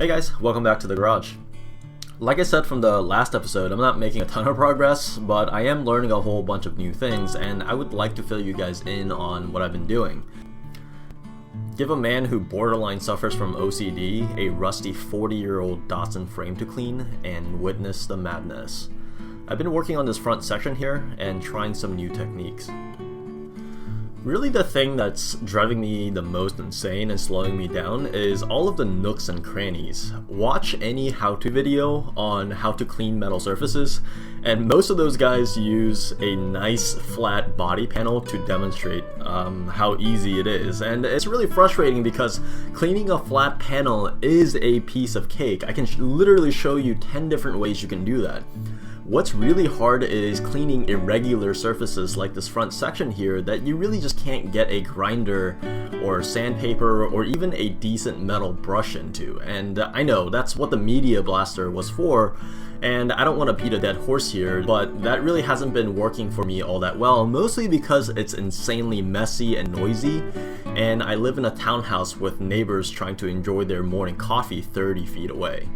Hey guys, welcome back to the garage. Like I said from the last episode, I'm not making a ton of progress, but I am learning a whole bunch of new things, and I would like to fill you guys in on what I've been doing. Give a man who borderline suffers from OCD a rusty 40-year-old Datsun frame to clean, and witness the madness. I've been working on this front section here, and trying some new techniques. Really the thing that's driving me the most insane and slowing me down is all of the nooks and crannies. Watch any how-to video on how to clean metal surfaces, and most of those guys use a nice flat body panel to demonstrate how easy it is. And it's really frustrating because cleaning a flat panel is a piece of cake. I can literally show you 10 different ways you can do that. What's really hard is cleaning irregular surfaces like this front section here that you really just can't get a grinder or sandpaper or even a decent metal brush into. And I know that's what the Media Blaster was for, and I don't want to beat a dead horse here, but that really hasn't been working for me all that well, mostly because it's insanely messy and noisy, and I live in a townhouse with neighbors trying to enjoy their morning coffee 30 feet away.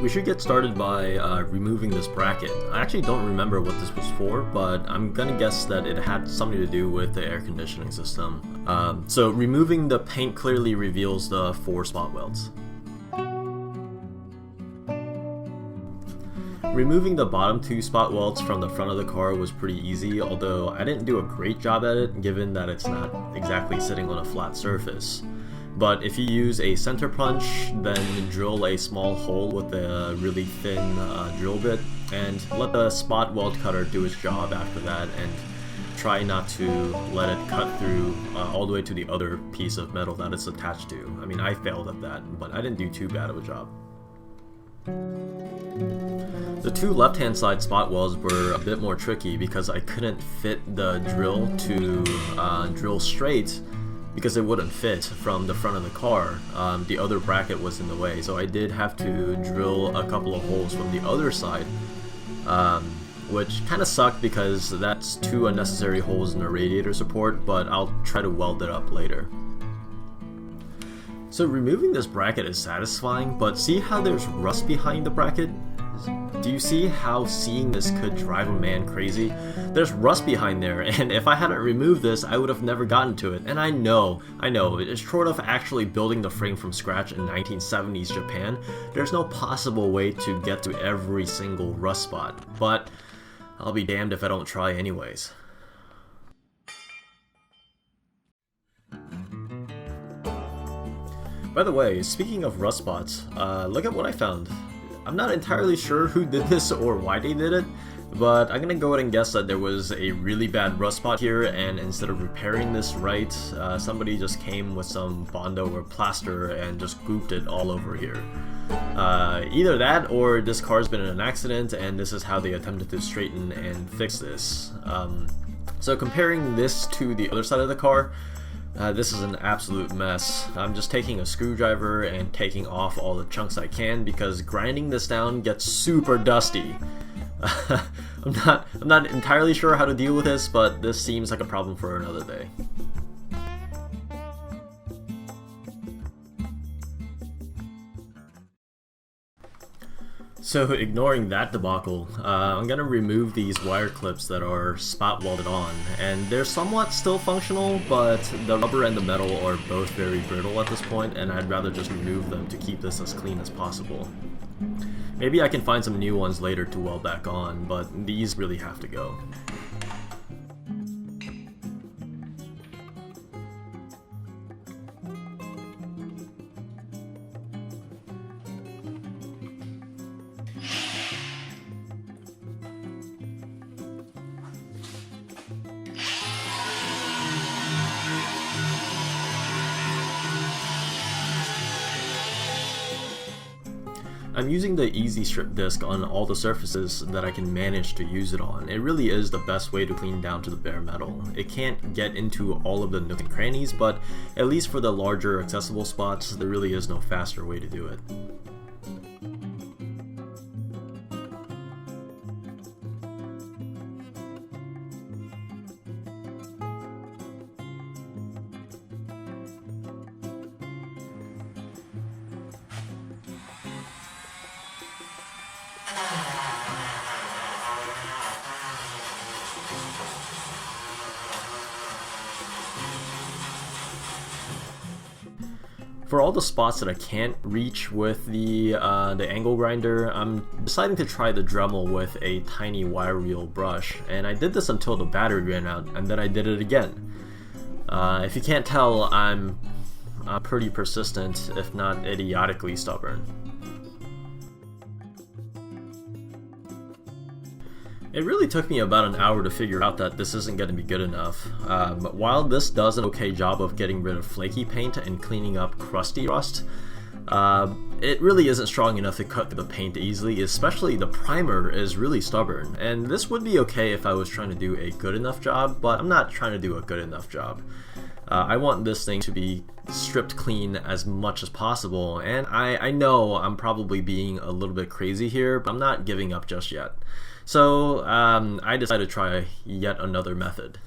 We should get started by removing this bracket. I actually don't remember what this was for, but I'm gonna guess that it had something to do with the air conditioning system. So removing the paint clearly reveals the 4 spot welds. Removing the bottom 2 spot welds from the front of the car was pretty easy, although I didn't do a great job at it given that it's not exactly sitting on a flat surface. But if you use a center punch, then drill a small hole with a really thin drill bit, and let the spot weld cutter do its job after that, and try not to let it cut through all the way to the other piece of metal that it's attached to. I mean, I failed at that, but I didn't do too bad of a job. The 2 left-hand side spot welds were a bit more tricky because I couldn't fit the drill to drill straight, because it wouldn't fit from the front of the car. The other bracket was in the way, so I did have to drill a couple of holes from the other side, which kind of sucked because that's 2 unnecessary holes in the radiator support, but I'll try to weld it up later. So removing this bracket is satisfying, but see how there's rust behind the bracket? Do you see how seeing this could drive a man crazy? There's rust behind there, and if I hadn't removed this, I would have never gotten to it. And I know, it's short of actually building the frame from scratch in 1970s Japan, there's no possible way to get to every single rust spot, but I'll be damned if I don't try anyways. By the way, speaking of rust spots, look at what I found. I'm not entirely sure who did this or why they did it, but I'm gonna go ahead and guess that there was a really bad rust spot here, and instead of repairing this right, somebody just came with some Bondo or plaster and just gooped it all over here. Either that, or this car's been in an accident and this is how they attempted to straighten and fix this. So comparing this to the other side of the car, this is an absolute mess. I'm just taking a screwdriver and taking off all the chunks I can because grinding this down gets super dusty. I'm not entirely sure how to deal with this, but this seems like a problem for another day. So ignoring that debacle, I'm gonna remove these wire clips that are spot welded on, and they're somewhat still functional, but the rubber and the metal are both very brittle at this point, and I'd rather just remove them to keep this as clean as possible. Maybe I can find some new ones later to weld back on, but these really have to go. I'm using the Easy Strip disc on all the surfaces that I can manage to use it on. It really is the best way to clean down to the bare metal. It can't get into all of the nooks and crannies, but at least for the larger accessible spots, there really is no faster way to do it. For all the spots that I can't reach with the angle grinder, I'm deciding to try the Dremel with a tiny wire wheel brush, and I did this until the battery ran out, and then I did it again. If you can't tell, I'm pretty persistent, if not idiotically stubborn. It really took me about an hour to figure out that this isn't going to be good enough. While this does an okay job of getting rid of flaky paint and cleaning up crusty rust, it really isn't strong enough to cut through the paint easily, especially the primer is really stubborn. And this would be okay if I was trying to do a good enough job, but I'm not trying to do a good enough job. I want this thing to be stripped clean as much as possible, and I know I'm probably being a little bit crazy here, but I'm not giving up just yet. So I decided to try yet another method.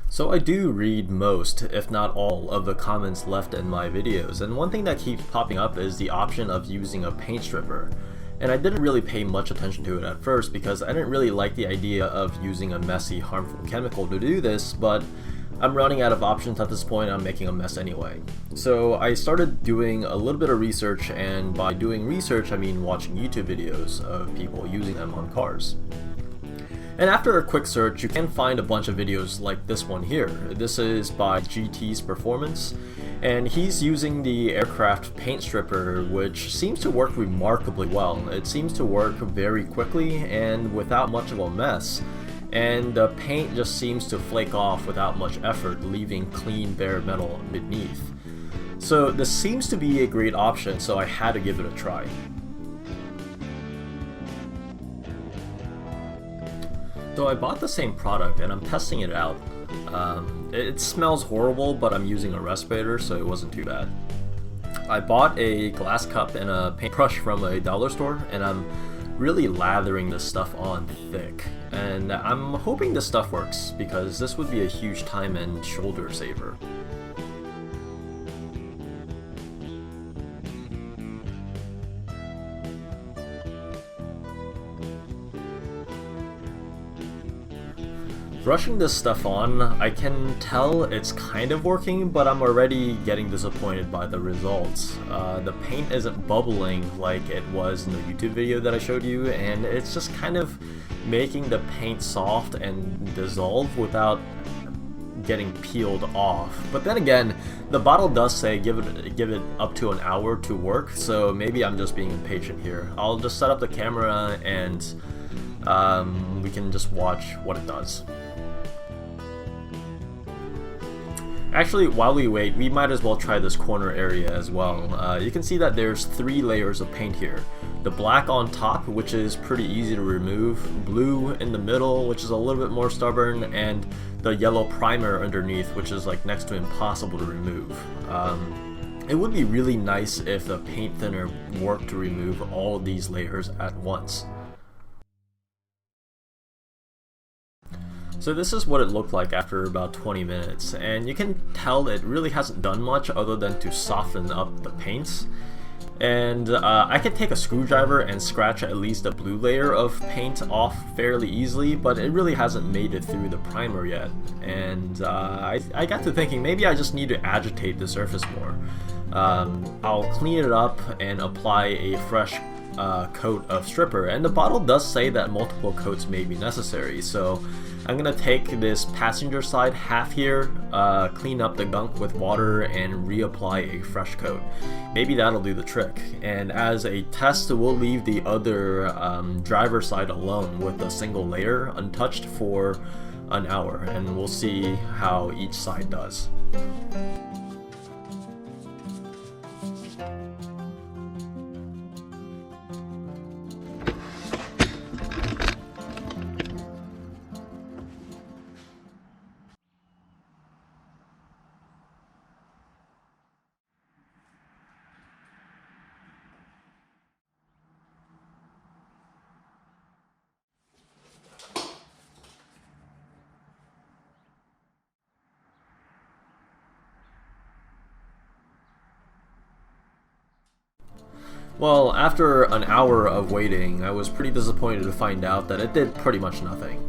So I do read most, if not all, of the comments left in my videos, and one thing that keeps popping up is the option of using a paint stripper. And I didn't really pay much attention to it at first because I didn't really like the idea of using a messy, harmful chemical to do this, but I'm running out of options at this point. I'm making a mess anyway. So I started doing a little bit of research, and by doing research I mean watching YouTube videos of people using them on cars. And after a quick search, you can find a bunch of videos like this one here. This is by GT's Performance, and he's using the aircraft paint stripper, which seems to work remarkably well. It seems to work very quickly and without much of a mess, and the paint just seems to flake off without much effort, leaving clean bare metal beneath. So this seems to be a great option, so I had to give it a try. So I bought the same product and I'm testing it out. It smells horrible, but I'm using a respirator, so it wasn't too bad. I bought a glass cup and a paintbrush from a dollar store, and I'm really lathering this stuff on thick. And I'm hoping this stuff works, because this would be a huge time and shoulder saver. Brushing this stuff on, I can tell it's kind of working, but I'm already getting disappointed by the results. The paint isn't bubbling like it was in the YouTube video that I showed you, and it's just kind of making the paint soft and dissolve without getting peeled off. But then again, the bottle does say give it up to an hour to work, so maybe I'm just being impatient here. I'll just set up the camera and we can just watch what it does. Actually, while we wait, we might as well try this corner area as well. You can see that there's 3 layers of paint here. The black on top, which is pretty easy to remove, blue in the middle, which is a little bit more stubborn, and the yellow primer underneath, which is like next to impossible to remove. It would be really nice if the paint thinner worked to remove all these layers at once. So this is what it looked like after about 20 minutes, and you can tell it really hasn't done much other than to soften up the paints. And I could take a screwdriver and scratch at least the blue layer of paint off fairly easily, but it really hasn't made it through the primer yet. And I got to thinking maybe I just need to agitate the surface more. I'll clean it up and apply a fresh coat of stripper, and the bottle does say that multiple coats may be necessary, so I'm gonna take this passenger side half here, clean up the gunk with water, and reapply a fresh coat. Maybe that'll do the trick. And as a test, we'll leave the other driver side alone with a single layer untouched for an hour, and we'll see how each side does. Well, after an hour of waiting, I was pretty disappointed to find out that it did pretty much nothing.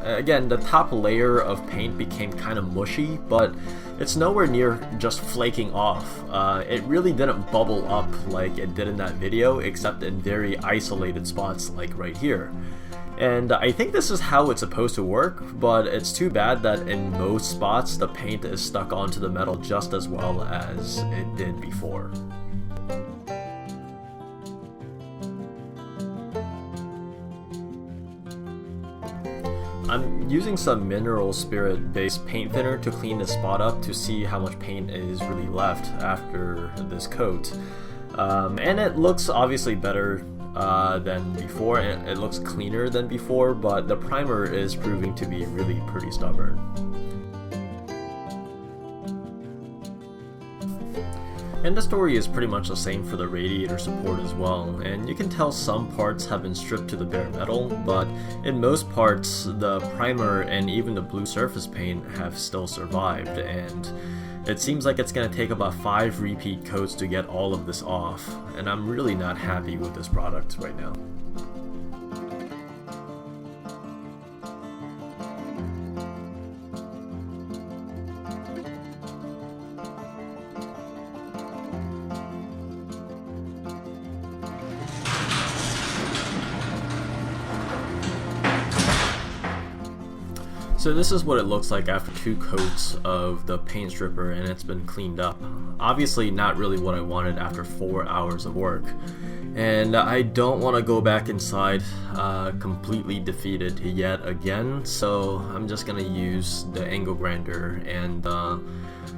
Again, the top layer of paint became kind of mushy, but it's nowhere near just flaking off. It really didn't bubble up like it did in that video, except in very isolated spots like right here. And I think this is how it's supposed to work, but it's too bad that in most spots the paint is stuck onto the metal just as well as it did before. I'm using some mineral spirit based paint thinner to clean this spot up to see how much paint is really left after this coat. And it looks obviously better than before, and it looks cleaner than before, but the primer is proving to be really pretty stubborn. And the story is pretty much the same for the radiator support as well, and you can tell some parts have been stripped to the bare metal, but in most parts the primer and even the blue surface paint have still survived, and it seems like it's going to take about 5 repeat coats to get all of this off, and I'm really not happy with this product right now. So this is what it looks like after 2 coats of the paint stripper and it's been cleaned up. Obviously not really what I wanted after 4 hours of work. And I don't want to go back inside completely defeated yet again, so I'm just going to use the angle grinder and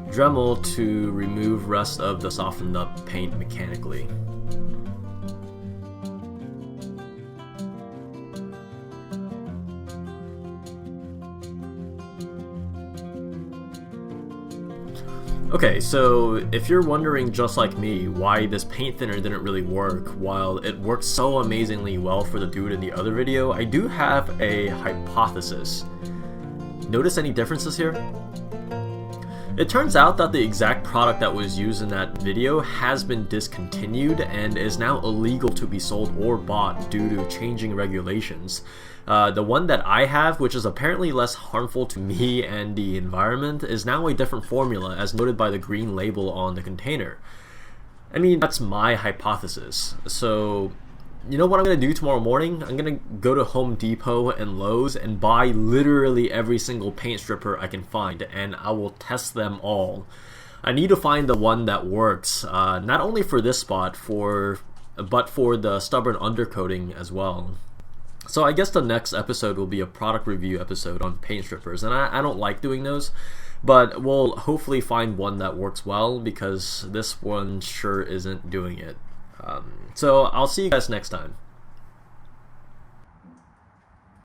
Dremel to remove rest of the softened up paint mechanically. Okay, so if you're wondering just like me why this paint thinner didn't really work while it worked so amazingly well for the dude in the other video, I do have a hypothesis. Notice any differences here? It turns out that the exact product that was used in that video has been discontinued and is now illegal to be sold or bought due to changing regulations. The one that I have, which is apparently less harmful to me and the environment, is now a different formula as noted by the green label on the container. I mean, that's my hypothesis. So, you know what I'm going to do tomorrow morning? I'm going to go to Home Depot and Lowe's and buy literally every single paint stripper I can find, and I will test them all. I need to find the one that works, not only for this spot, but for the stubborn undercoating as well. So I guess the next episode will be a product review episode on paint strippers, and I don't like doing those, but we'll hopefully find one that works well because this one sure isn't doing it. So I'll see you guys next time.